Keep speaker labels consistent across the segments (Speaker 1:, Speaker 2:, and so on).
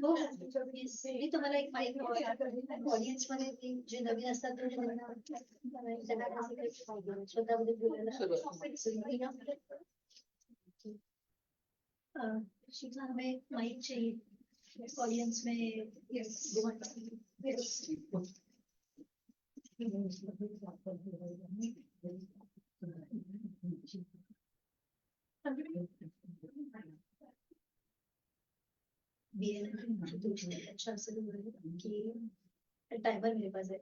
Speaker 1: मी तुम्हाला एक माहिती ऑडियन्स मध्ये जे नवीन असतात स्वतःमध्ये बोलायला शिक्षा हमें माइक चाहिए ऑडियंस में अच्छा से कि टाइमर मेरे पास है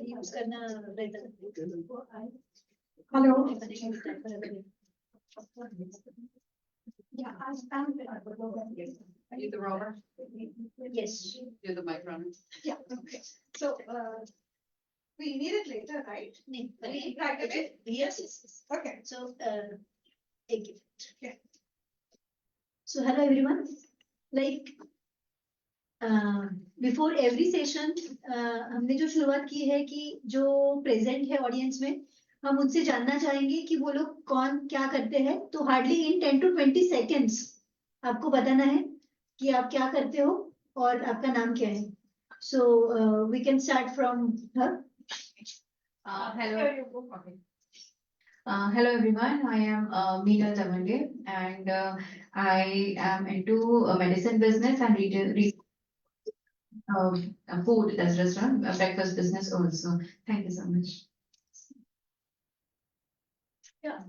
Speaker 1: यूज करना hello
Speaker 2: Are you the roller?
Speaker 1: Yes.
Speaker 2: You're the mic runner?
Speaker 3: Yeah, okay. So, we need it later, right?
Speaker 1: Right away? Yes.
Speaker 3: Okay.
Speaker 1: So, take it.
Speaker 3: Yeah.
Speaker 1: So, hello everyone. Like, before every session, हमने जो शुरुआत की है कि जो present है audience में, हम उनसे जानना चाहेंगे कि वो लोग कौन क्या करते हैं. तो hardly in 10 to 20 seconds आपको बताना है कि आप क्या करते हो और आपका नाम क्या है. So we can start from her.
Speaker 2: Hello.
Speaker 4: Hello everyone, I am Meena Tamande and I am into medicine business and retail food as restaurant, breakfast business also. Thank you so much.
Speaker 1: Yeah.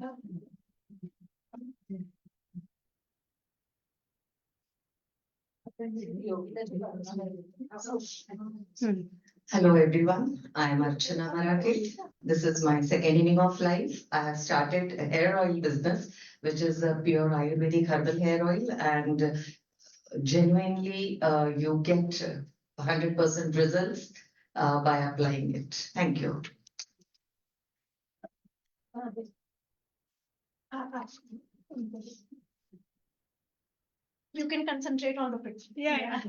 Speaker 5: Hello everyone, I am Archana Marathi. This is my second inning of life. I have started a hair oil business, which is a pure Ayurvedic herbal hair oil, and genuinely you get 100% results by applying it. Thank you.
Speaker 3: You can concentrate on the picture. Yeah.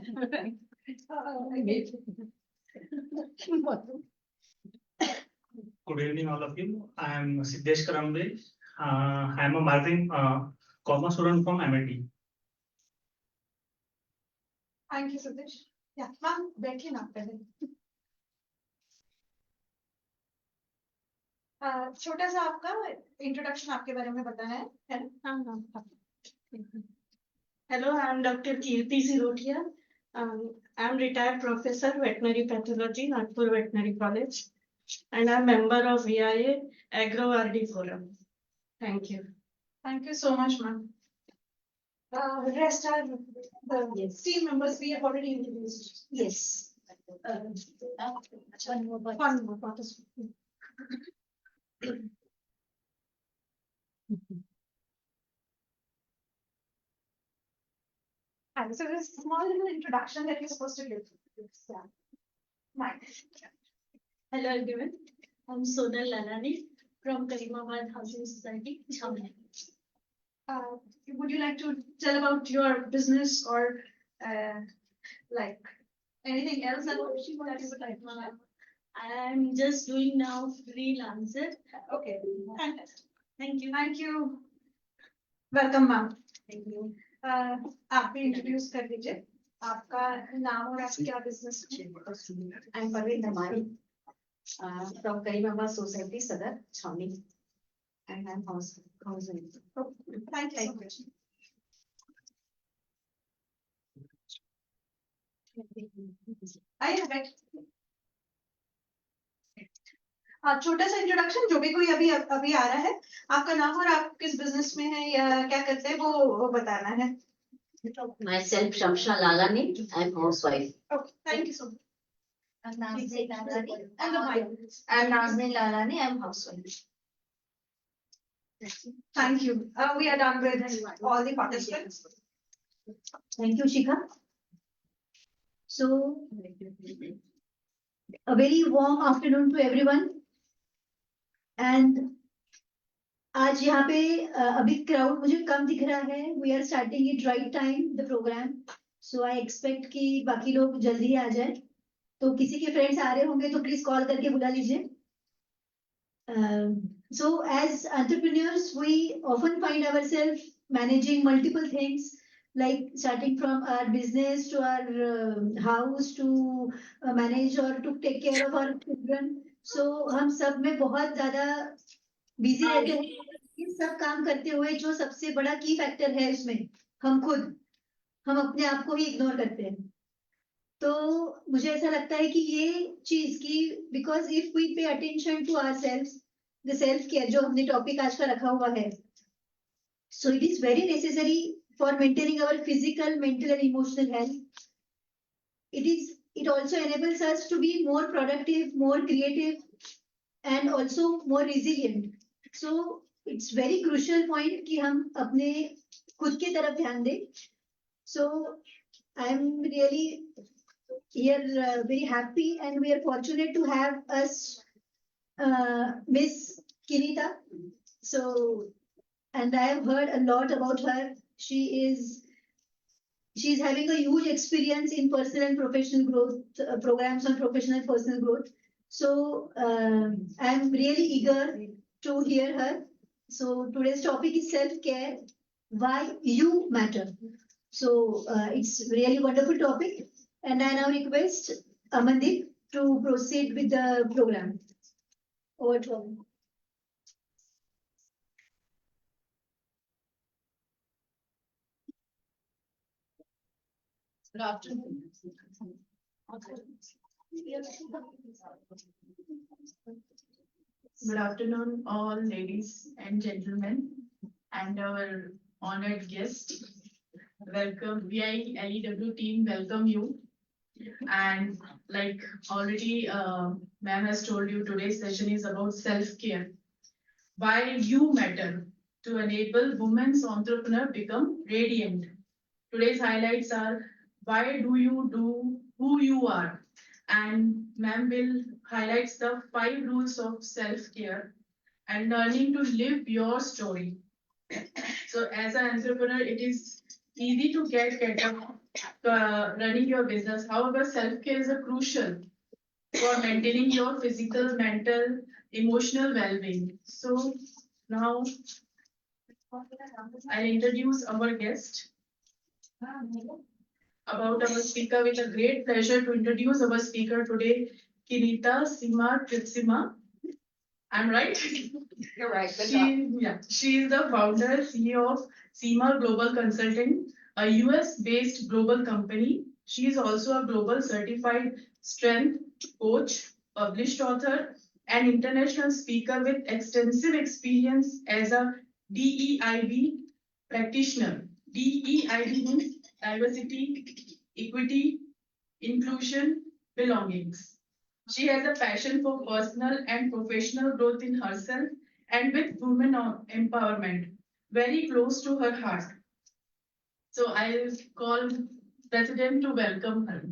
Speaker 6: Good evening, all of you. I am Siddesh Karambe. I am a marketing commerce student from MIT.
Speaker 3: Thank you, Siddesh. Yeah, ma'am, बैठिए ना पहले. छोटा सा आपका introduction आपके बारे में बताना है. हाँ.
Speaker 7: Hello, I am Dr. Kirti Sirotia. I am retired professor veterinary pathology, Nagpur Veterinary College, and I am member of VIALEW Agro RD Forum. Thank you.
Speaker 3: Thank you so much, ma'am. Rest are the team members we have already introduced.
Speaker 1: Yes. One more.
Speaker 3: One more participant. And so there's a small little introduction that you're supposed to give. Mike.
Speaker 7: Hello everyone, I am Sonal Lalani from Karimabad Housing Society, Chhaman.
Speaker 3: Would you like to tell about your business or like anything else that you would like to?
Speaker 7: I am just doing now freelancer.
Speaker 3: Okay. Fantastic.
Speaker 7: Thank you.
Speaker 3: Thank you. Welcome, ma'am.
Speaker 7: Thank you.
Speaker 3: आप भी introduce कर दीजिए आपका नाम और आप क्या business.
Speaker 8: I am Parveen Dhamani from Karimabad Society, Sadar, Chhaman, and I am housing.
Speaker 3: Thank you so much. आइए बैठ. छोटा सा इंट्रोडक्शन जो भी कोई अभी आ रहा है आपका नाम और आप किस बिजनेस में है या क्या करते हैं वो बताना है.
Speaker 8: Myself, Shamsha Lalani, I am housewife.
Speaker 3: Okay, thank you so much.
Speaker 1: I'm Nazni Lalani.
Speaker 3: And the mic.
Speaker 1: I'm Nazni Lalani. I'm housewife.
Speaker 3: Thank you. We are done with all the participants.
Speaker 1: Thank you, Shikha. So, a very warm afternoon to everyone. And आज यहाँ पे अभी crowd मुझे कम दिख रहा है. We are starting it right time the program. So I expect कि बाकी लोग जल्दी आ जाए. तो किसी के फ्रेंड्स आ रहे होंगे तो प्लीज कॉल करके बुला लीजिए. So as entrepreneurs, we often find ourselves managing multiple things, like starting from our business to our house to manage or to take care of our children. So हम सब में बहुत ज़्यादा बिजी रहते हैं. ये सब काम करते हुए जो सबसे बड़ा की फैक्टर है उसमें हम खुद, हम अपने आप को ही इग्नोर करते हैं. तो मुझे ऐसा लगता है कि ये चीज की because if we pay attention to ourselves, the self care जो हमने टॉपिक आज का रखा हुआ है, so it is very necessary for maintaining our physical, mental and emotional health. It also enables us to be more productive, more creative, and also more resilient. So it's very crucial point कि हम अपने खुद की तरफ ध्यान दें. So I'm really here very happy and we are fortunate to have us Miss Kinita. So, and I have heard a lot about her. She's having a huge experience in personal and professional growth programs on professional and personal growth. So I'm really eager to hear her. So today's topic is self-care, why you matter. So it's really wonderful topic. And I now request Amandeep to proceed with the program. Over to Amandeep.
Speaker 2: Good afternoon.
Speaker 9: Good afternoon, all ladies and gentlemen, and our honored guest. Welcome, VIALEW team, welcome you. And like already, ma'am has told you, today's session is about self-care. Why you matter to enable women's entrepreneur become radiant. Today's highlights are why do you do who you are, and ma'am will highlights the 5 rules of self-care and learning to live your story. So as an entrepreneur, it is easy to get up running your business. However, self-care is a crucial for maintaining your physical, mental, emotional well-being. So now I'll introduce our guest. About our speaker, with a great pleasure to introduce our speaker today, Kinita Seema Schripsema. I'm right?
Speaker 2: You're right.
Speaker 9: She is the founder, CEO of Seema Global Consulting, a US-based global company. She is also a global certified strength coach, published author, and international speaker with extensive experience as a DEIB practitioner. DEIB means diversity, equity, inclusion, belongings. She has a passion for personal and professional growth in herself and with women empowerment, very close to her heart. So I'll call President to welcome her.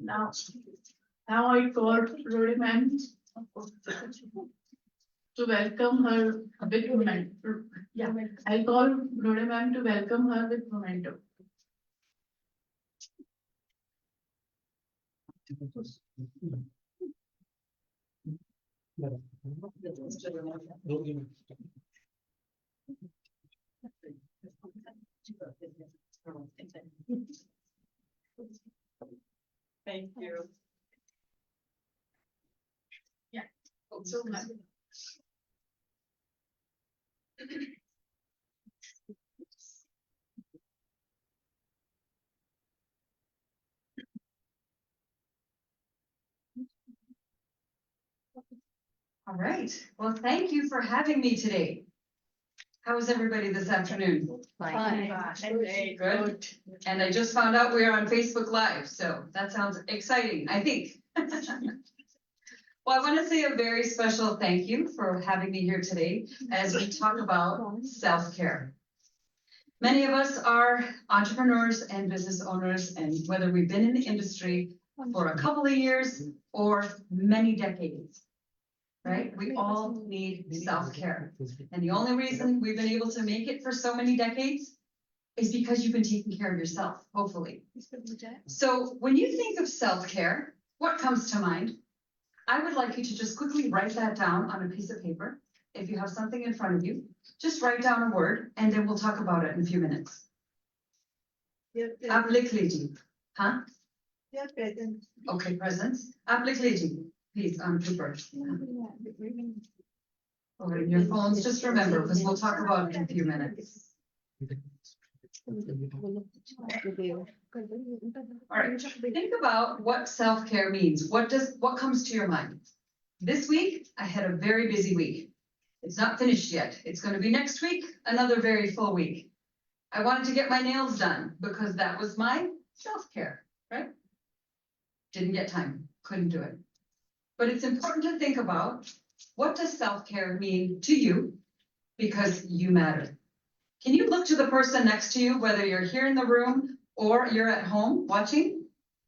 Speaker 9: Now I call Rhoda ma'am to welcome her with memento. Yeah, I'll call Rhoda ma'am to welcome her with memento. Thank you. Yeah. So much.
Speaker 10: All right. Well, thank you for having me today. How is everybody this afternoon?
Speaker 1: Fine.
Speaker 10: Good. And I just found out we're on Facebook Live, so that sounds exciting, I think. Well, I want to say a very special thank you for having me here today as we talk about self-care. Many of us are entrepreneurs and business owners, and whether we've been in the industry for a couple of years or many decades, right? We all need self-care. And the only reason we've been able to make it for so many decades is because you've been taking care of yourself, hopefully. So when you think of self-care, what comes to mind? I would like you to just quickly write that down on a piece of paper. If you have something in front of you, just write down a word and then we'll talk about it in a few minutes. Appliquer. Huh?
Speaker 1: present.
Speaker 10: Okay, presence. Appliquer, please, on paper. Or in your phones, just remember, because we'll talk about it in a few minutes. All right, think about what self-care means. What comes to your mind? This week, I had a very busy week. It's not finished yet. It's going to be next week, another very full week. I wanted to get my nails done because that was my self-care, right? Didn't get time, couldn't do it. But it's important to think about, what does self-care mean to you? Because you matter. Can you look to the person next to you, whether you're here in the room or you're at home watching?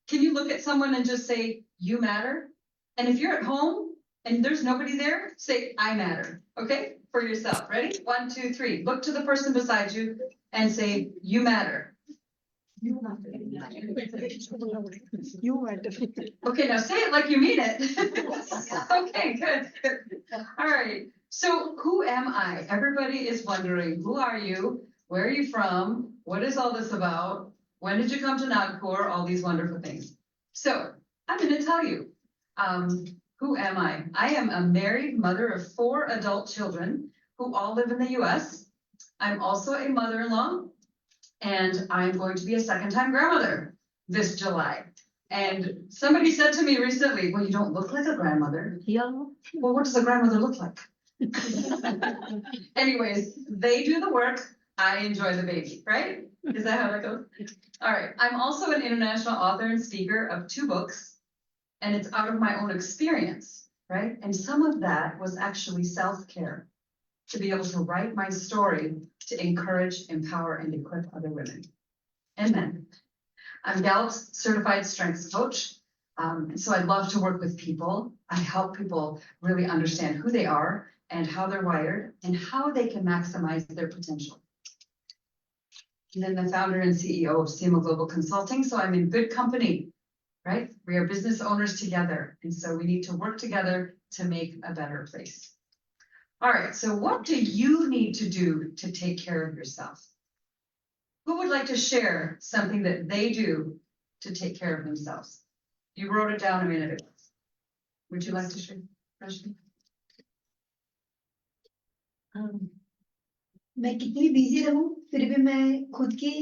Speaker 10: Can you look at someone and just say, you matter? And if you're at home and there's nobody there, say, I matter, okay? For yourself, ready? 1, 2, 3. Look to the person beside you and say, you matter.
Speaker 1: You matter.
Speaker 10: Okay, now say it like you mean it. Okay, good. All right. So who am I? Everybody is wondering, who are you? Where are you from? What is all this about? When did you come to Nagpur? All these wonderful things. So I'm going to tell you, who am I? I am a married mother of 4 adult children who all live in the US. I'm also a mother-in-law, and I'm going to be a second-time grandmother this July. And somebody said to me recently, well, you don't look like a grandmother. Yeah. Well, what does a grandmother look like? Anyways, they do the work. I enjoy the baby, right? Is that how that goes? All right. I'm also an international author and speaker of 2 books, and it's out of my own experience, right? And some of that was actually self-care, to be able to write my story to encourage, empower, and equip other women and men. I'm Gallup's certified strengths coach. So I love to work with people. I help people really understand who they are and how they're wired and how they can maximize their potential. And then the founder and CEO of Seema Global Consulting. So I'm in good company, right? We are business owners together. And so we need to work together to make a better place. All right, so what do you need to do to take care of yourself? Who would like to share something that they do to take care of themselves? You wrote it down a minute ago. Would you like to share, Rashmi?
Speaker 1: मैं कितनी busy रहूं फिर भी मैं खुद की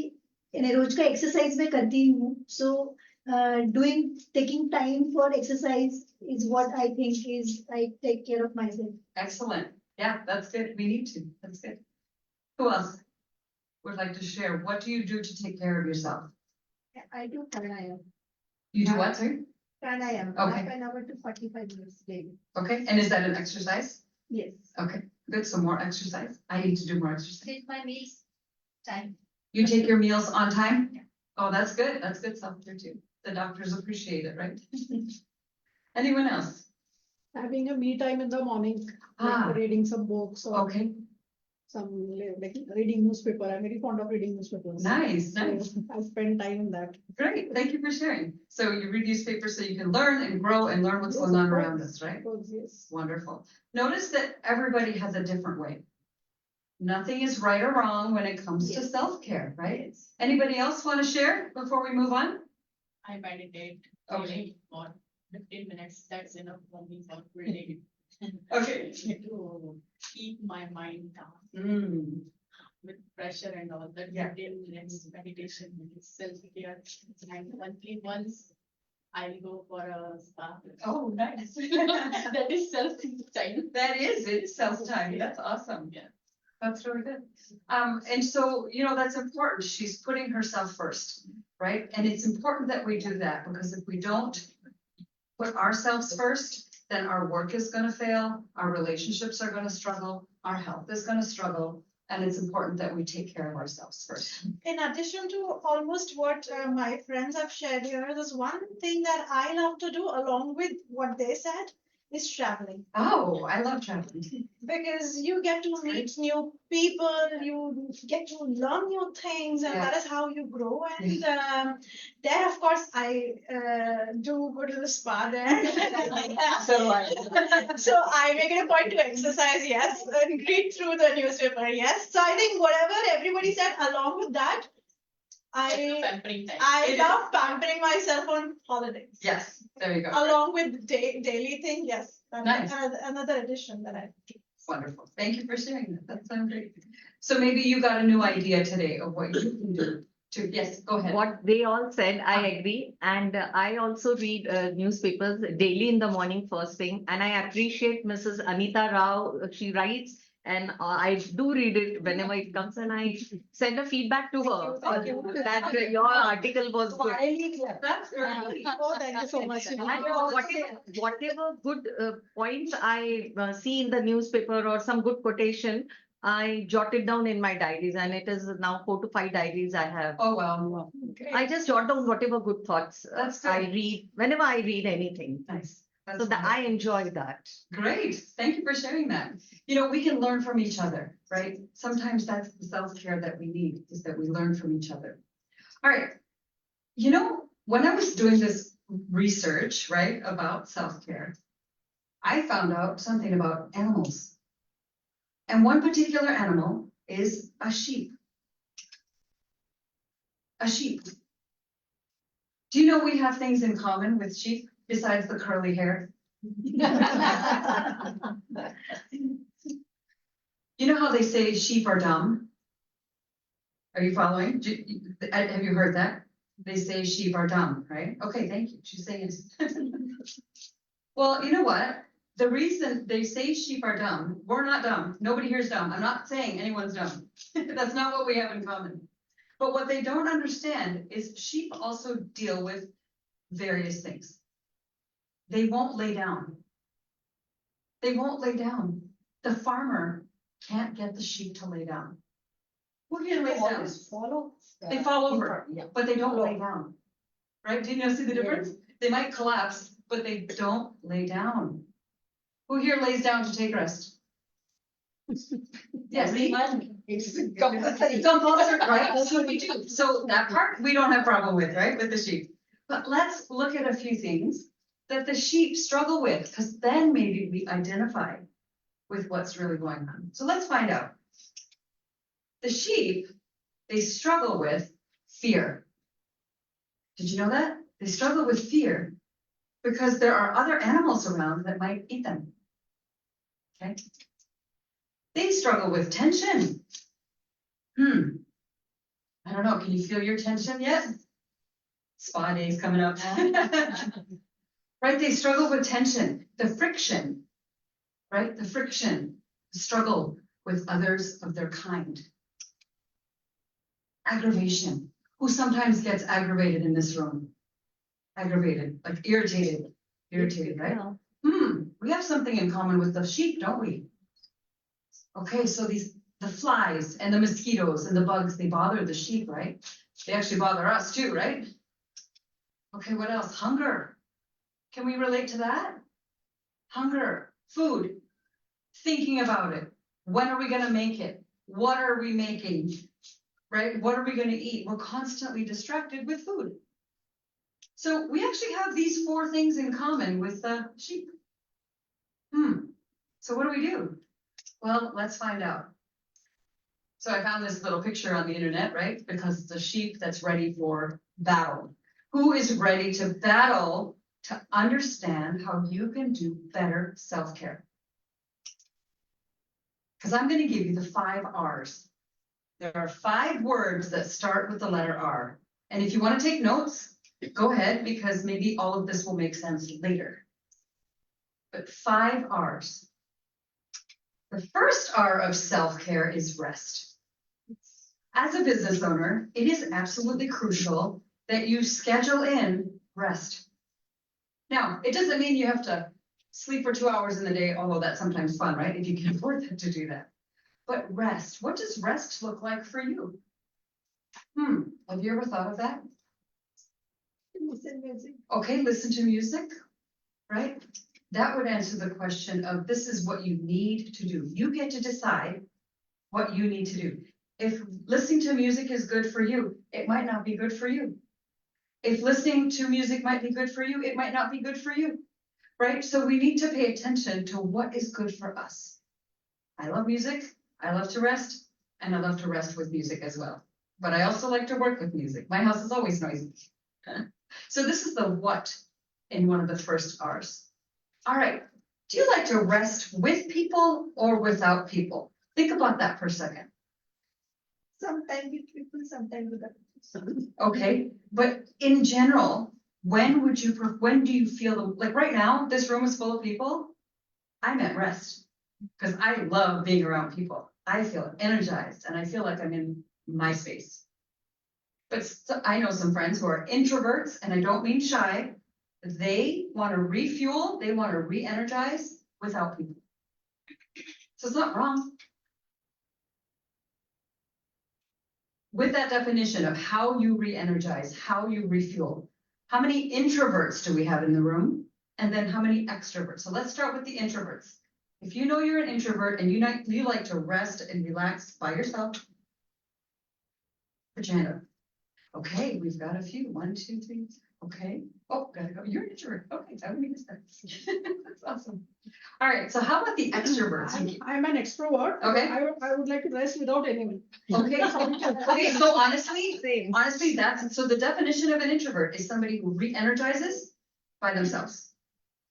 Speaker 1: रोज का exercise में करती हूँ. So taking time for exercise is what I think is I take care of myself.
Speaker 10: Excellent. Yeah, that's good. We need to. That's good. Who else would like to share? What do you do to take care of yourself?
Speaker 1: I do pranayam.
Speaker 10: You do what, sir?
Speaker 1: Pranayam.
Speaker 10: Okay.
Speaker 1: Half an hour to 45 minutes daily.
Speaker 10: Okay, and is that an exercise?
Speaker 1: Yes.
Speaker 10: Okay, good. So more exercise. I need to do more exercise.
Speaker 2: Take my meals time.
Speaker 10: You take your meals on time? Oh, that's good. That's good self-care too. The doctors appreciate it, right? Anyone else?
Speaker 11: Having a me time in the morning,
Speaker 10: Ah.
Speaker 11: reading some books or
Speaker 10: Okay,
Speaker 11: some like reading newspaper. I'm very fond of reading newspapers.
Speaker 10: nice,
Speaker 11: So
Speaker 10: nice.
Speaker 11: I spend time in that.
Speaker 10: Great, thank you for sharing. So you read newspapers so you can learn and grow and learn what's going on around us, right?
Speaker 11: Of course, yes.
Speaker 10: Wonderful. Notice that everybody has a different way. Nothing is right or wrong when it comes to self-care, right? Anybody else want to share before we move on?
Speaker 9: I meditate
Speaker 10: Okay.
Speaker 9: daily for 15 minutes. That's enough for me for today.
Speaker 10: Okay.
Speaker 9: To keep my mind down
Speaker 10: Mm,
Speaker 9: with pressure and all that.
Speaker 10: Yeah.
Speaker 9: 15 minutes meditation, self-care. And once I'll go for a spa.
Speaker 10: Oh, nice.
Speaker 9: That is self-time.
Speaker 10: That is, it's self-time. That's awesome.
Speaker 9: Yeah.
Speaker 10: That's really good. And so, you know, that's important. She's putting herself first, right? And it's important that we do that because if we don't put ourselves first, then our work is gonna fail, our relationships are gonna struggle, our health is gonna struggle, and it's important that we take care of ourselves first.
Speaker 7: In addition to almost what my friends have shared here, there's one thing that I love to do along with what they said is traveling.
Speaker 10: Oh, I love traveling.
Speaker 7: Because you get to meet new people, you get to learn new things, and that is how you grow. And there, of course, I do go to the spa there. So I make it a point to exercise, yes, and read through the newspaper, yes. So I think whatever everybody said, along with that, I love pampering myself on holidays.
Speaker 10: Yes, there you go.
Speaker 7: Along with daily thing, yes. That's
Speaker 10: Nice.
Speaker 7: another addition that I do.
Speaker 10: Wonderful. Thank you for sharing that. That sounds great. So maybe you got a new idea today of what you can do to, yes, go ahead.
Speaker 12: What they all said, I agree. And I also read newspapers daily in the morning first thing. And I appreciate Mrs. Anita Rao. She writes and I do read it whenever it comes and I send a feedback to her
Speaker 7: Thank you.
Speaker 12: that your article was good.
Speaker 10: That's great.
Speaker 7: Oh, thank you so much.
Speaker 12: And whatever good points I see in the newspaper or some good quotation, I jot it down in my diaries and it is now 4 to 5 diaries I have.
Speaker 10: Oh, wow.
Speaker 12: I just jot down whatever good thoughts
Speaker 10: That's
Speaker 12: I
Speaker 10: good.
Speaker 12: read whenever I read anything.
Speaker 10: Nice.
Speaker 12: So that I enjoy that.
Speaker 10: Great. Thank you for sharing that. You know, we can learn from each other, right? Sometimes that's the self-care that we need, is that we learn from each other. All right. You know, when I was doing this research, right, about self-care, I found out something about animals. And one particular animal is a sheep. A sheep. Do you know we have things in common with sheep besides the curly hair? You know how they say sheep are dumb? Are you following? Have you heard that? They say sheep are dumb, right? Okay, thank you. She's saying yes. Well, you know what? The reason they say sheep are dumb, we're not dumb. Nobody here is dumb. I'm not saying anyone's dumb. That's not what we have in common. But what they don't understand is sheep also deal with various things. They won't lay down. They won't lay down. The farmer can't get the sheep to lay down. Who here lays down? They fall over, but they don't lay down. Right? Do you see the difference? They might collapse, but they don't lay down. Who here lays down to take rest? Yes,
Speaker 11: It's compulsory.
Speaker 10: It's compulsory, right? That's what we do. So that part we don't have problem with, right? With the sheep. But let's look at a few things that the sheep struggle with, because then maybe we identify with what's really going on. So let's find out. The sheep, they struggle with fear. Did you know that? They struggle with fear because there are other animals around that might eat them. Okay? They struggle with tension. I don't know, can you feel your tension yet? Spa day's coming up. Right, they struggle with tension, the friction, right? The friction, struggle with others of their kind. Aggravation. Who sometimes gets aggravated in this room? Aggravated, like irritated. Irritated, right? We have something in common with the sheep, don't we? Okay, so the flies and the mosquitoes and the bugs, they bother the sheep, right? They actually bother us too, right? Okay, what else? Hunger. Can we relate to that? Hunger, food, thinking about it. When are we going to make it? What are we making? Right? What are we going to eat? We're constantly distracted with food. So we actually have these 4 things in common with the sheep. So what do? Well, let's find out. So I found this little picture on the internet, right? Because it's a sheep that's ready for battle. Who is ready to battle to understand how you can do better self-care? Because I'm going to give you the 5 R's. There are 5 words that start with the letter R. And if you want to take notes, go ahead, because maybe all of this will make sense later. But 5 R's. The first R of self-care is rest. As a business owner, it is absolutely crucial that you schedule in rest. Now, it doesn't mean you have to Sleep for 2 hours in the day, although that's sometimes fun, right? If you can afford to do that. But rest, what does rest look like for you? Have you ever thought of that?
Speaker 11: Listen music.
Speaker 10: Okay, listen to music, right? That would answer the question of this is what you need to do. You get to decide what you need to do. If listening to music is good for you, it might not be good for you. If listening to music might be good for you, it might not be good for you, right? So we need to pay attention to what is good for us. I love music, I love to rest, and I love to rest with music as well. But I also like to work with music. My house is always noisy. So this is the what in one of the first R's. All right, do you like to rest with people or without people? Think about that for a second.
Speaker 11: Sometimes with people, sometimes without.
Speaker 10: Okay, but in general, when do you feel, like right now, this room is full of people? I'm at rest because I love being around people. I feel energized and I feel like I'm in my space. But I know some friends who are introverts, and I don't mean shy. They want to refuel, they want to re-energize without people. So it's not wrong. With that definition of how you re-energize, how you refuel, how many introverts do we have in the room? And then how many extroverts? So let's start with the introverts. If you know you're an introvert and you like to rest and relax by yourself, put your hand up. Okay, we've got a few. 1, 2, 3. Okay. Oh, gotta go. You're an introvert. Okay, I would miss that. That's awesome. All right. So how about the extroverts?
Speaker 11: I'm an extrovert.
Speaker 10: Okay.
Speaker 11: I would like to rest without anyone.
Speaker 10: Okay. Okay. So honestly, that's so the definition of an introvert is somebody who re-energizes by themselves.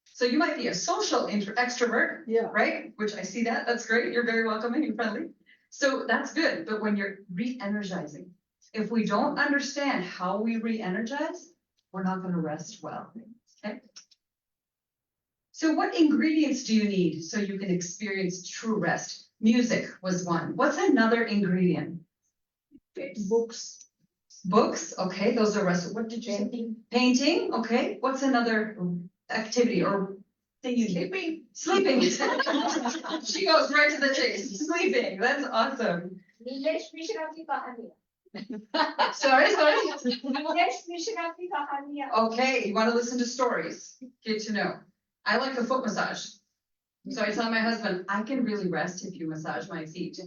Speaker 10: So you might be a social extrovert,
Speaker 11: Yeah.
Speaker 10: right? Which I see that. That's great. You're very welcoming and friendly. So that's good. But when you're re-energizing, if we don't understand how we re-energize, we're not going to rest well. Okay. So what ingredients do you need so you can experience true rest? Music was one. What's another ingredient?
Speaker 11: Books.
Speaker 10: Books. Okay, those are rest. What did you say? Painting. Okay. What's another activity or thing you do? Sleeping. She goes right to the chase. Sleeping. That's awesome. Sorry. Okay, you want to listen to stories. Good to know. I like a foot massage. So I tell my husband, I can really rest if you massage my feet.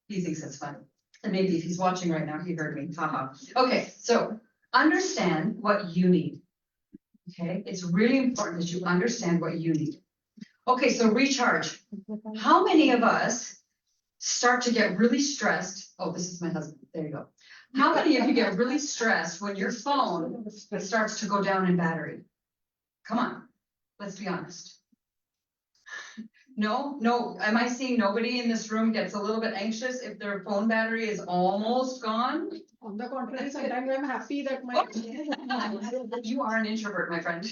Speaker 10: He thinks that's funny. And maybe if he's watching right now, he heard me. Haha. Okay, so understand what you need. Okay, it's really important that you understand what you need. Okay, so recharge. How many of us start to get really stressed? Oh, this is my husband. There you go. How many of you get really stressed when your phone starts to go down in battery? Come on, let's be honest. No. Am I seeing nobody in this room gets a little bit anxious if their phone battery is almost gone?
Speaker 11: On the contrary, sometimes I'm happy that my.
Speaker 10: You are an introvert, my friend.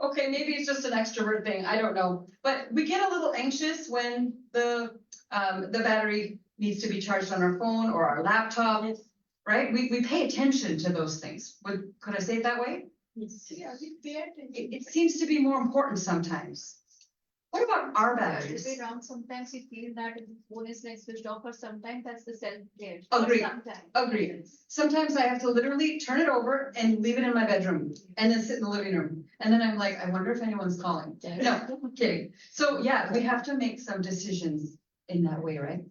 Speaker 10: Okay, maybe it's just an extrovert thing. I don't know. But we get a little anxious when the battery needs to be charged on our phone or our laptop, right? We pay attention to those things. Could I say it that way?
Speaker 11: Yeah, we pay attention.
Speaker 10: It seems to be more important sometimes. What about our batteries?
Speaker 2: Sometimes we feel that the phone is like switched off, or sometimes that's the self-care.
Speaker 10: Agreed. Sometimes I have to literally turn it over and leave it in my bedroom and then sit in the living room. And then I'm like, I wonder if anyone's calling. No, I'm kidding. So yeah, we have to make some decisions in that way, right?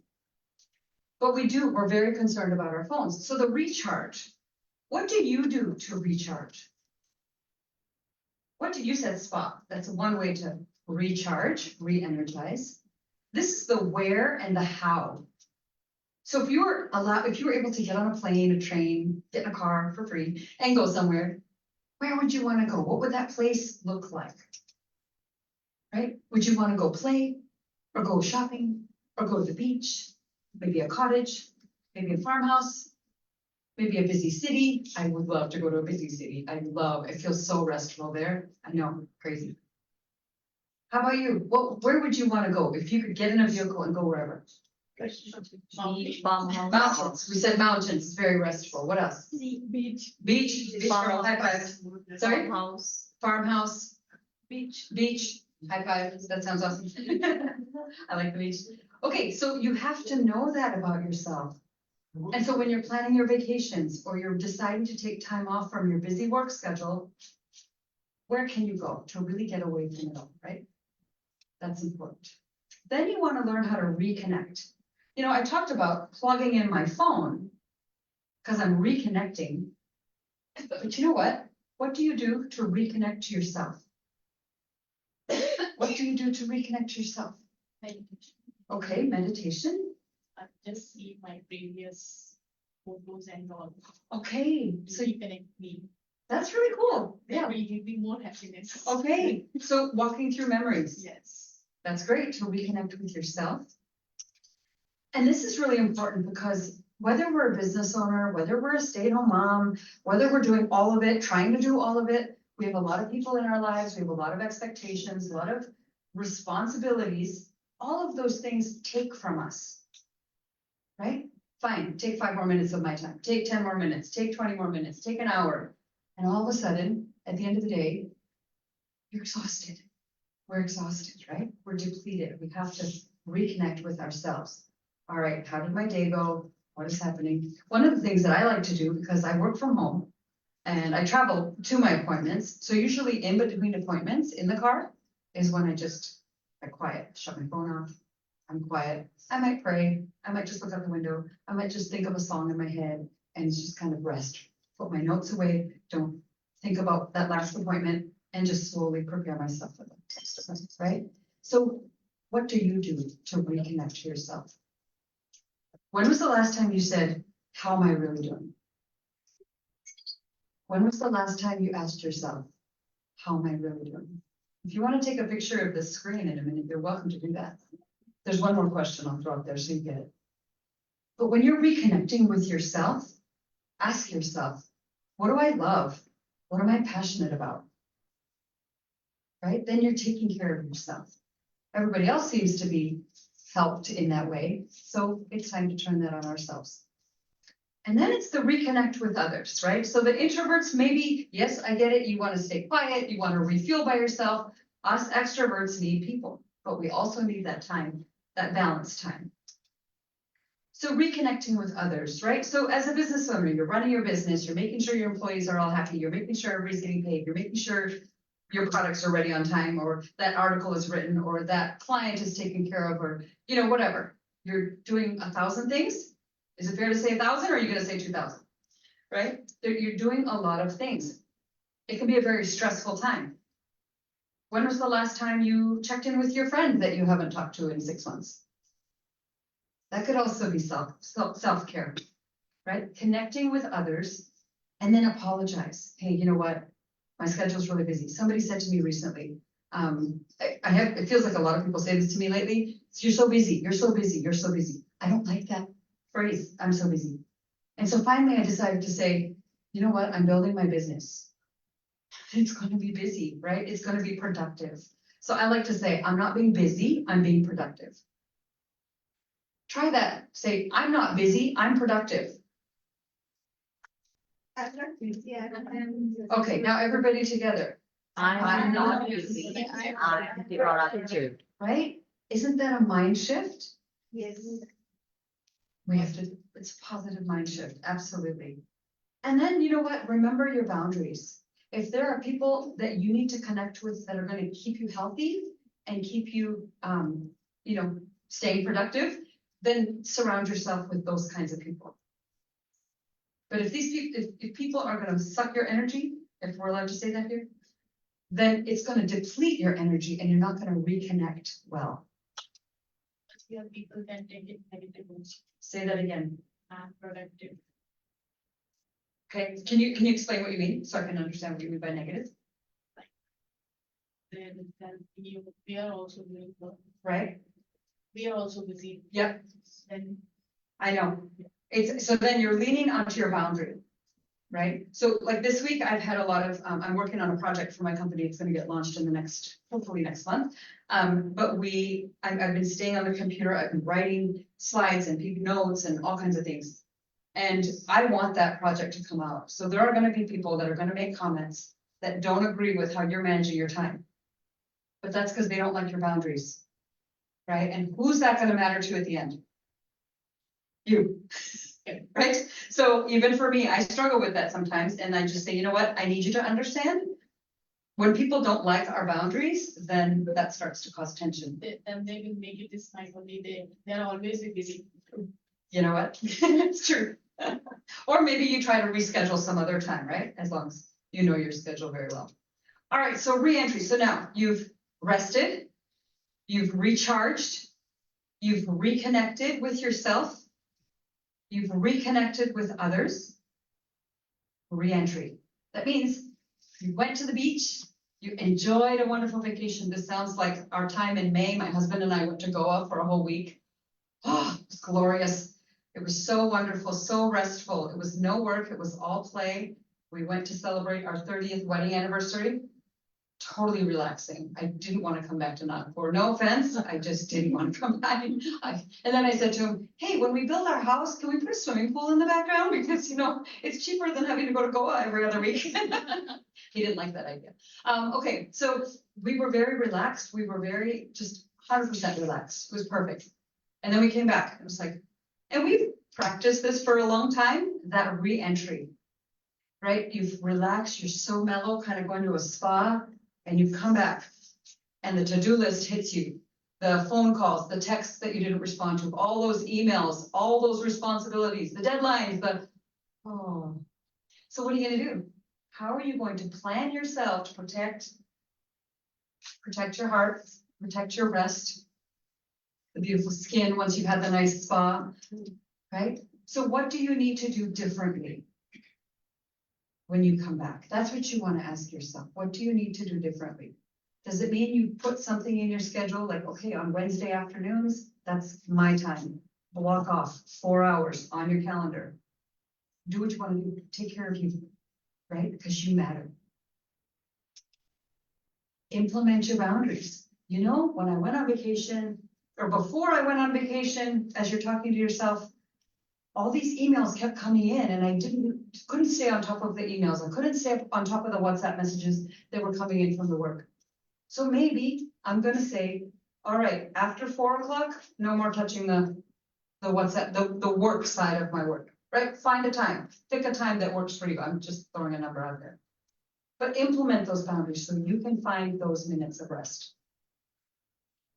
Speaker 10: But we're very concerned about our phones. So the recharge, what do you do to recharge? You said spa. That's one way to recharge, re-energize. This is the where and the how. So if you were able to get on a plane, a train, get in a car for free and go somewhere, where would you want to go? What would that place look like? Right? Would you want to go play or go shopping or go to the beach? Maybe a cottage, maybe a farmhouse, maybe a busy city. I would love to go to a busy city. It feels so restful there. I know, crazy. How about you? Where would you want to go if you could get in a vehicle and go wherever? Mountains. We said mountains. It's very restful. What else?
Speaker 11: Beach.
Speaker 10: Beach. Beach girl. High five. Sorry.
Speaker 12: Farmhouse.
Speaker 10: Farmhouse. Beach. Beach, high five, that sounds awesome. I like the beach. Okay, so you have to know that about yourself. And so when you're planning your vacations or you're deciding to take time off from your busy work schedule, where can you go to really get away from it all, right? That's important. Then you want to learn how to reconnect. You know, I talked about plugging in my phone because I'm reconnecting. But you know what? What do you do to reconnect to yourself? What do you do to reconnect to yourself?
Speaker 9: Meditation.
Speaker 10: Okay, meditation.
Speaker 9: I just see my previous photos and all.
Speaker 10: Okay, so
Speaker 9: So you connect me.
Speaker 10: that's really cool.
Speaker 9: That
Speaker 10: Yeah.
Speaker 9: will give me more happiness.
Speaker 10: Okay, so walking through memories.
Speaker 9: Yes.
Speaker 10: That's great to reconnect with yourself. And this is really important because whether we're a business owner, whether we're a stay-at-home mom, whether we're doing all of it, trying to do all of it, we have a lot of people in our lives, we have a lot of expectations, a lot of responsibilities. All of those things take from us, right? Fine, take 5 more minutes of my time, take 10 more minutes, take 20 more minutes, take an hour. And all of a sudden, at the end of the day, you're exhausted. We're exhausted, right? We're depleted. We have to reconnect with ourselves. All right, how did my day go? What is happening? One of the things that I like to do, because I work from home and I travel to my appointments, so usually in between appointments in the car is when I quiet, shut my phone off. I'm quiet. I might pray. I might just look out the window. I might just think of a song in my head and just kind of rest. Put my notes away. Don't think about that last appointment and just slowly prepare myself for the next appointment, right? So what do you do to reconnect to yourself? When was the last time you said, how am I really doing? When was the last time you asked yourself, how am I really doing? If you want to take a picture of the screen in a minute, you're welcome to do that. There's one more question I'll throw out there so you get it. But when you're reconnecting with yourself, ask yourself, what do I love? What am I passionate about? Right? Then you're taking care of yourself. Everybody else seems to be helped in that way. So it's time to turn that on ourselves. And then it's the reconnect with others, right? So the introverts, maybe, yes, I get it. You want to stay quiet. You want to refuel by yourself. Us extroverts need people, but we also need that time, that balanced time. So reconnecting with others, right? So as a business owner, you're running your business, you're making sure your employees are all happy, you're making sure everybody's getting paid, you're making sure your products are ready on time, or that article is written, or that client is taken care of, or, you know, whatever. You're doing 1,000 things. Is it fair to say 1,000, or are you going to say 2,000? Right? You're doing a lot of things. It can be a very stressful time. When was the last time you checked in with your friend that you haven't talked to in 6 months? That could also be self-care, right? Connecting with others and then apologize. Hey, you know what? My schedule's really busy. Somebody said to me recently, it feels like a lot of people say this to me lately. You're so busy, you're so busy, you're so busy. I don't like that phrase, I'm so busy. And so finally I decided to say, you know what? I'm building my business. It's going to be busy, right? It's going to be productive. So I like to say, I'm not being busy, I'm being productive. Try that. Say, I'm not busy, I'm productive.
Speaker 1: I'm not busy.
Speaker 10: Okay, now everybody together.
Speaker 12: I'm not busy. I'm productive.
Speaker 10: Right? Isn't that a mind shift?
Speaker 1: Yes.
Speaker 10: We have to, it's a positive mind shift, absolutely. And then, you know what? Remember your boundaries. If there are people that you need to connect with that are going to keep you healthy and keep you, you know, staying productive, then surround yourself with those kinds of people. But if these people, if people are going to suck your energy, if we're allowed to say that here, then it's going to deplete your energy and you're not going to reconnect well.
Speaker 9: Your people can take it negatively.
Speaker 10: Say that again.
Speaker 9: And productive.
Speaker 10: Okay, can you explain what you mean so I can understand what you mean by negative?
Speaker 9: Then we are also doing work.
Speaker 10: Right?
Speaker 9: We are also busy.
Speaker 10: Yep.
Speaker 9: Then
Speaker 10: I know. It's so then you're leaning onto your boundary, right? So like this week, I've had a lot of, I'm working on a project for my company. It's going to get launched in the hopefully next month. But I've been staying on the computer. I've been writing slides and notes and all kinds of things. And I want that project to come out. So there are going to be people that are going to make comments that don't agree with how you're managing your time. but that's because they don't like your boundaries. Right? And who's that gonna matter to at the end? You. Right? So even for me, I struggle with that sometimes, and I just say, you know what, I need you to understand. When people don't like our boundaries, then that starts to cause tension.
Speaker 9: And they will make it this night only, they're always busy.
Speaker 10: You know what? It's true. Or maybe you try to reschedule some other time, right? As long as you know your schedule very well. All right, so re-entry. So now you've rested, you've recharged, you've reconnected with yourself, you've reconnected with others. Re-entry. That means you went to the beach, you enjoyed a wonderful vacation. This sounds like our time in May. My husband and I went to Goa for a whole week. Oh, it was glorious. It was so wonderful, so restful. It was no work, it was all play. We went to celebrate our 30th wedding anniversary. Totally relaxing. I didn't want to come back to Nagpur. No offense, I just didn't want to come back. And then I said to him, hey, when we build our house, can we put a swimming pool in the background? Because, you know, it's cheaper than having to go to Goa every other week. He didn't like that idea. Okay, so we were very relaxed. We were very just 100% relaxed. It was perfect. And then we came back. It was like, and we've practiced this for a long time, that re-entry, right? You've relaxed, you're so mellow, kind of going to a spa, and you've come back. And the to-do list hits you. The phone calls, the texts that you didn't respond to, all those emails, all those responsibilities, the deadlines, oh. So what are you gonna do? How are you going to plan yourself to protect your heart, protect your rest, the beautiful skin once you've had the nice spa, right? So what do you need to do differently when you come back? That's what you want to ask yourself. What do you need to do differently? Does it mean you put something in your schedule like, okay, on Wednesday afternoons, that's my time. Block off 4 hours on your calendar. Do what you want to do. Take care of you, right? Because you matter. Implement your boundaries. You know, when I went on vacation, or before I went on vacation, as you're talking to yourself, all these emails kept coming in and I couldn't stay on top of the emails. I couldn't stay on top of the WhatsApp messages that were coming in from the work. So maybe I'm gonna say, all right, after 4 o'clock, no more touching the WhatsApp, the work side of my work, right? Find a time, pick a time that works for you. I'm just throwing a number out there. But implement those boundaries so you can find those minutes of rest.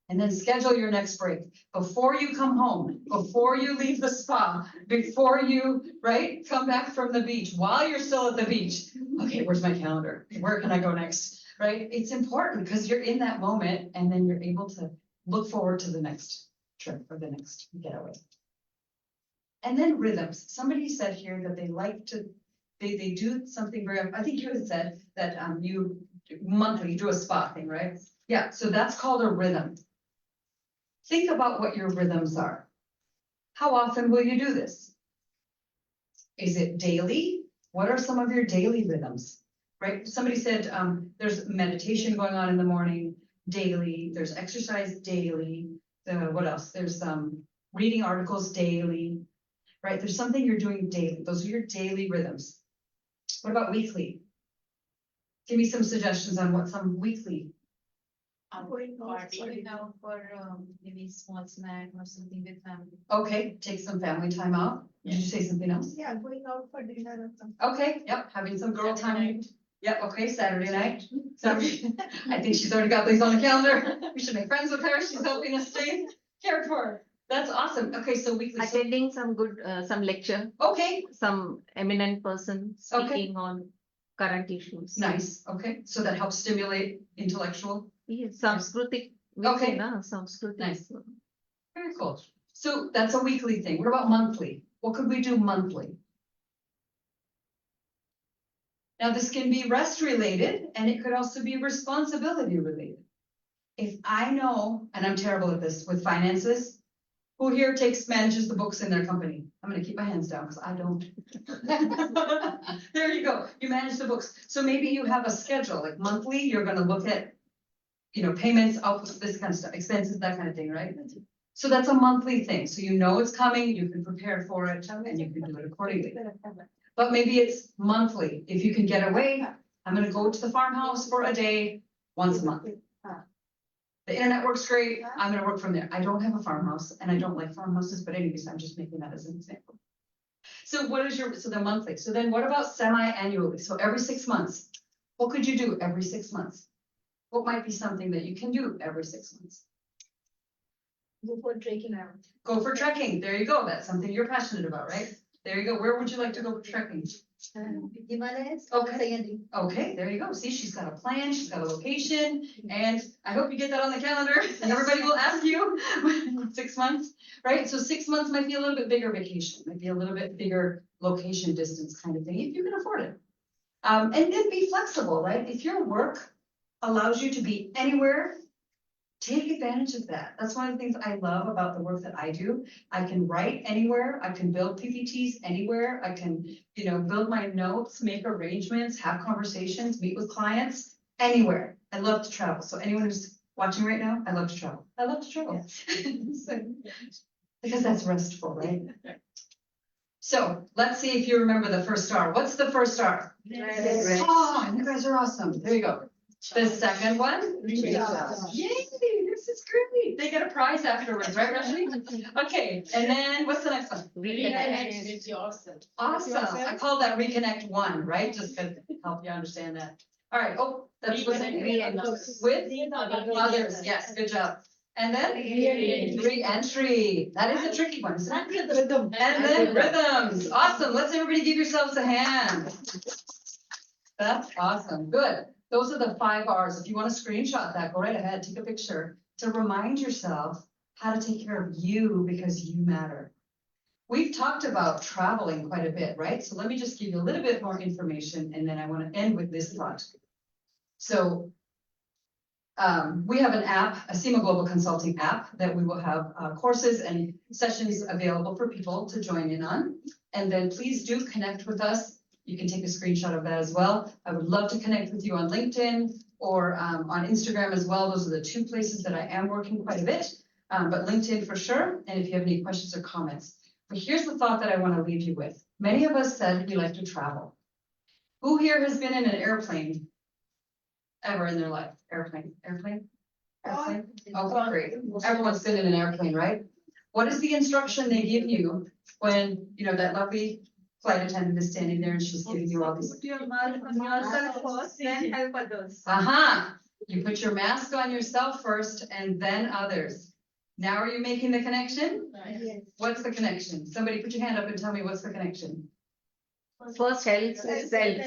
Speaker 10: And then schedule your next break before you come home, before you leave the spa, before you, right, come back from the beach, while you're still at the beach. Okay, where's my calendar? Where can I go next, right? It's important because you're in that moment and then you're able to look forward to the next trip or the next getaway. And then rhythms. Somebody said here that they like to, they do something very, I think you had said that you monthly do a spa thing, right? Yeah, so that's called a rhythm. Think about what your rhythms are. How often will you do this? Is it daily? What are some of your daily rhythms? Right? Somebody said there's meditation going on in the morning daily. There's exercise daily. What else? There's reading articles daily. Right? There's something you're doing daily. Those are your daily rhythms. What about weekly? Give me some suggestions on what some weekly.
Speaker 4: Going out for maybe small snack or something with family.
Speaker 10: Okay, take some family time out. Did you say something else?
Speaker 11: Yeah, going out for dinner or something.
Speaker 10: Okay, yep, having some girl time. Yep, okay, Saturday night. Saturday. I think she's already got these on the calendar. We should make friends with her. She's helping us stay cared for. That's awesome. Okay, so weekly.
Speaker 12: Attending some good, some lecture,
Speaker 10: Okay,
Speaker 12: some eminent person speaking on current issues.
Speaker 10: nice. Okay, so that helps stimulate intellectual.
Speaker 12: Yes, Sanskritik.
Speaker 10: Okay.
Speaker 12: Sanskritik.
Speaker 10: Nice. Very cool. So that's a weekly thing. What about monthly? What could we do monthly? Now, this can be rest related and it could also be responsibility related. If I know, and I'm terrible at this with finances, who here manages the books in their company? I'm going to keep my hands down because I don't. There you go. You manage the books. So maybe you have a schedule, like monthly, you're going to look at, you know, payments, outputs, this kind of stuff, expenses, that kind of thing, right? So that's a monthly thing. So you know it's coming, you can prepare for it, and you can do it accordingly. But maybe it's monthly. If you can get away, I'm going to go to the farmhouse for a day once a month. The internet works great. I'm gonna work from there. I don't have a farmhouse and I don't like farmhouses, but anyways, I'm just making that as an example. So what is your, so they're monthly. So then what about semi-annually? So every 6 months. What could you do every 6 months? What might be something that you can do every 6 months?
Speaker 1: Go for trekking out.
Speaker 10: Go for trekking. There you go. That's something you're passionate about, right? There you go. Where would you like to go for trekking?
Speaker 1: Himalayas.
Speaker 10: Okay. Okay, there you go. See, she's got a plan, she's got a location, and I hope you get that on the calendar. Everybody will ask you 6 months, right? So 6 months might be a little bit bigger vacation, might be a little bit bigger location distance kind of thing, if you can afford it. And then be flexible, right? If your work allows you to be anywhere, take advantage of that. That's one of the things I love about the work that I do. I can write anywhere. I can build PPTs anywhere. I can, build my notes, make arrangements, have conversations, meet with clients anywhere. I love to travel. So anyone who's watching right now, I love to travel. I love to travel. Because that's restful, right? So let's see if you remember the first star. What's the first star? Oh, you guys are awesome. There you go. The second one? Yay, this is great. They get a prize afterwards, right, Rashmi? Okay, and then what's the next one?
Speaker 9: Reconnect with yourself.
Speaker 10: Awesome. I call that Reconnect 1, right? Just to help you understand that. All right. Oh, that's with others. Yes, good job. And then re-entry. That is a tricky one, isn't it?
Speaker 11: Rhythm.
Speaker 10: And then rhythms. Awesome. Let's everybody give yourselves a hand. That's awesome. Good. Those are the 5 R's. If you want to screenshot that, go right ahead, take a picture to remind yourself how to take care of you because you matter. We've talked about traveling quite a bit, right? So let me just give you a little bit more information and then I want to end with this thought. So we have an app, a Seema Global Consulting app that we will have courses and sessions available for people to join in on. And then please do connect with us. You can take a screenshot of that as well. I would love to connect with you on LinkedIn or on Instagram as well. Those are the 2 places that I am working quite a bit, but LinkedIn for sure. And if you have any questions or comments. But here's the thought that I want to leave you with. Many of us said we like to travel. Who here has been in an airplane ever in their life? Airplane? Oh, great. Everyone's been in an airplane, right? What is the instruction they give you when, that lovely flight attendant is standing there and she's giving you all these.
Speaker 3: Put your mask on yourself first, then help others.
Speaker 10: You put your mask on yourself first and then others. Now are you making the connection?
Speaker 1: Yes.
Speaker 10: What's the connection? Somebody put your hand up and tell me what's the connection.
Speaker 12: First help, self-help,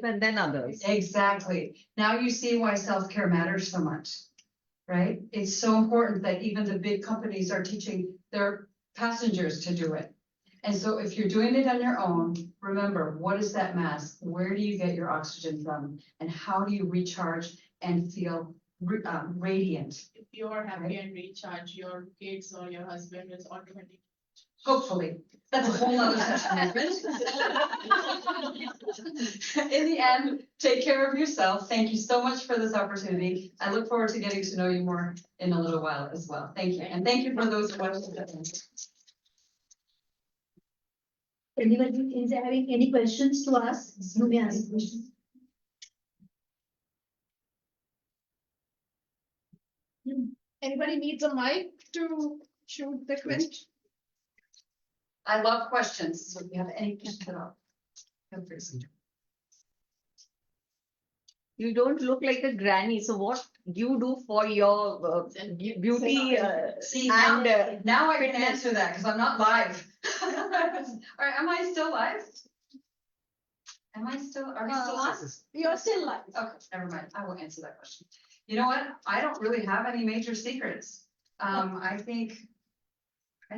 Speaker 12: and then others.
Speaker 10: Exactly. Now you see why self-care matters so much, right? It's so important that even the big companies are teaching their passengers to do it. And so if you're doing it on your own, remember, what is that mask? Where do you get your oxygen from? And how do you recharge and feel radiant?
Speaker 9: If you're happy and recharge, your kids or your husband is automatically.
Speaker 10: Hopefully. That's a whole other session, husband. In the end, take care of yourself. Thank you so much for this opportunity. I look forward to getting to know you more in a little while as well. Thank you. And thank you for those questions.
Speaker 1: Anyone is having any questions to ask? You may ask questions.
Speaker 11: Anybody needs a mic to shoot the question?
Speaker 10: I love questions, so if you have any questions at all, feel free to.
Speaker 12: You don't look like a granny, so what you do for your beauty
Speaker 10: See,
Speaker 12: and
Speaker 10: now I can answer that because I'm not live. All right, am I still live? Are we still on?
Speaker 11: You're still live.
Speaker 10: Okay, never mind. I will answer that question. You know what? I don't really have any major secrets. I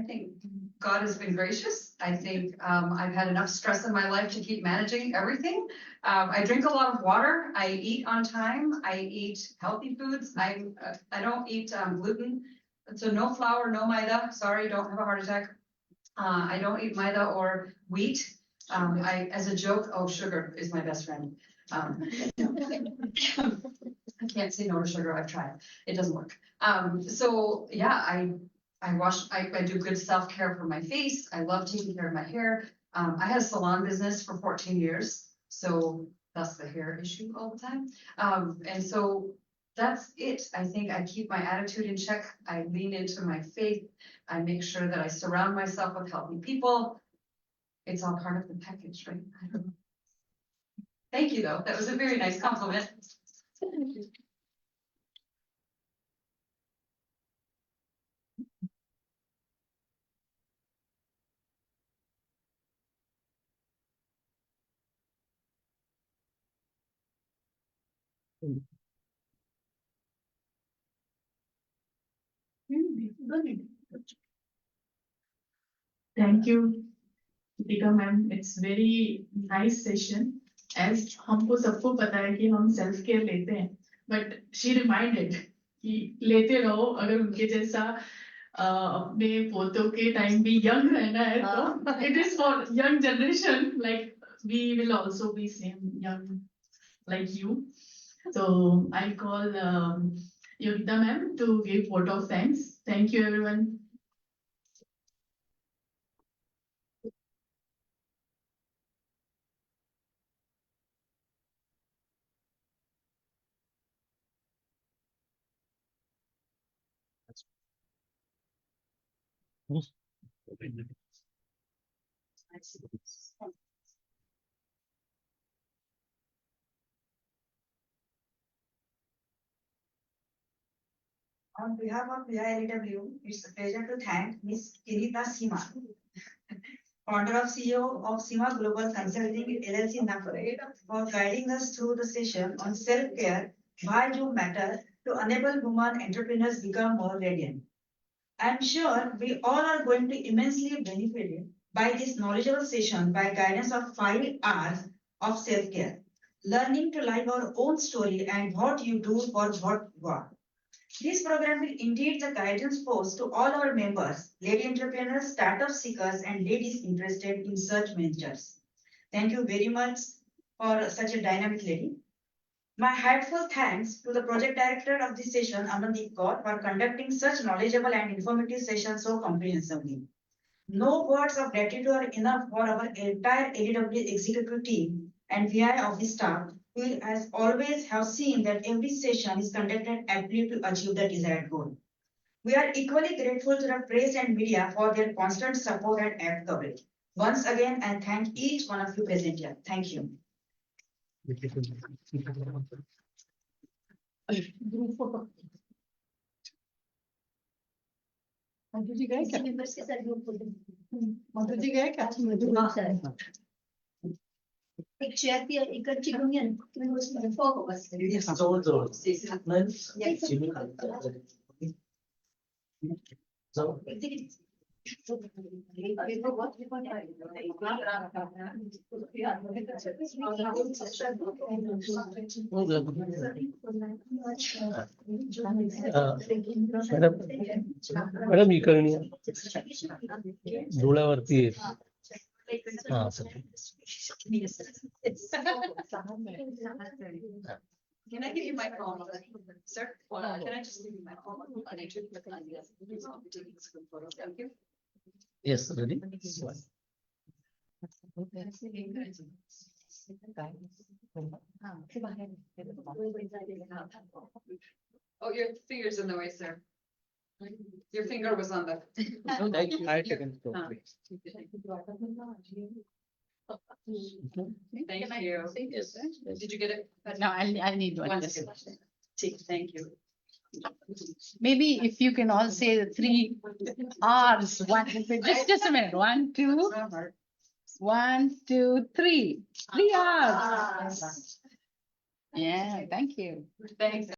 Speaker 10: think God has been gracious. I think I've had enough stress in my life to keep managing everything. I drink a lot of water. I eat on time. I eat healthy foods. I don't eat gluten. So no flour, no maida. Sorry, don't have a heart attack. I don't eat maida or wheat. As a joke, sugar is my best friend. I can't say no to sugar. I've tried. It doesn't work. So yeah, I do good self-care for my face. I love taking care of my hair. I had a salon business for 14 years. So that's the hair issue all the time. And so that's it. I think I keep my attitude in check. I lean into my faith. I make sure that I surround myself with healthy people. It's all part of the package, right? I don't know. Thank you, though. That was a very nice compliment.
Speaker 9: Thank you, Deepika ma'am. It's very nice session. As हमको सबको पता है कि हम self care लेते हैं, but she reminded कि लेते रहो अगर उनके जैसा अपने पोतों के टाइम भी young रहना है तो it is for young generation, like we will also be same young like you. So I call Yogita ma'am to give vote of thanks. Thank you everyone.
Speaker 13: On behalf of VIALEW, it's a pleasure to thank Ms. Kinita Seema, founder of CEO of Seema Global Consulting LLC Nagpur, for guiding us through the session on self-care, why you matter, to enable women entrepreneurs become more radiant. I'm sure we all are going to immensely benefit by this knowledgeable session by guidance of 5 hours of self-care, learning to live our own story and what you do for what you are. This program will indeed the guidance post to all our members, lady entrepreneurs, startup seekers, and ladies interested in such ventures. Thank you very much for such a dynamic lady. My heartfelt thanks to the project director of this session, Amandeep Kaur, for conducting such knowledgeable and informative session so comprehensively. No words of gratitude are enough for our entire LEW executive team and VI office staff, who as always have seen that every session is conducted aptly to achieve the desired goal. We are equally grateful to the press and media for their constant support and apt coverage. Once again, I thank each one of you present here. Thank you.
Speaker 11: Madhu ji गए क्या?
Speaker 1: Members के साथ group photo
Speaker 11: Madhu ji गए क्या?
Speaker 1: एक share की इकडची घेऊन या ना तुम्ही गोष्ट फोकस
Speaker 14: मॅडम ही करणी डोळ्यावरती हा sir
Speaker 10: Can I give you my phone, sir? Can I just give you my phone? And I took the ideas. Taking some photos. Thank you.
Speaker 14: Yes, ready?
Speaker 10: Oh, your finger's in the way, sir. Your finger was on the.
Speaker 14: Thank you. I taken so please.
Speaker 10: Thank you.
Speaker 14: Yes.
Speaker 10: Did you get it?
Speaker 11: No, I need one.
Speaker 10: Thank you.
Speaker 11: Maybe if you can all say the 3 R's. Just a minute. 1, 2. 1, 2, 3. 3 R's. Yeah, thank you.
Speaker 10: Thanks.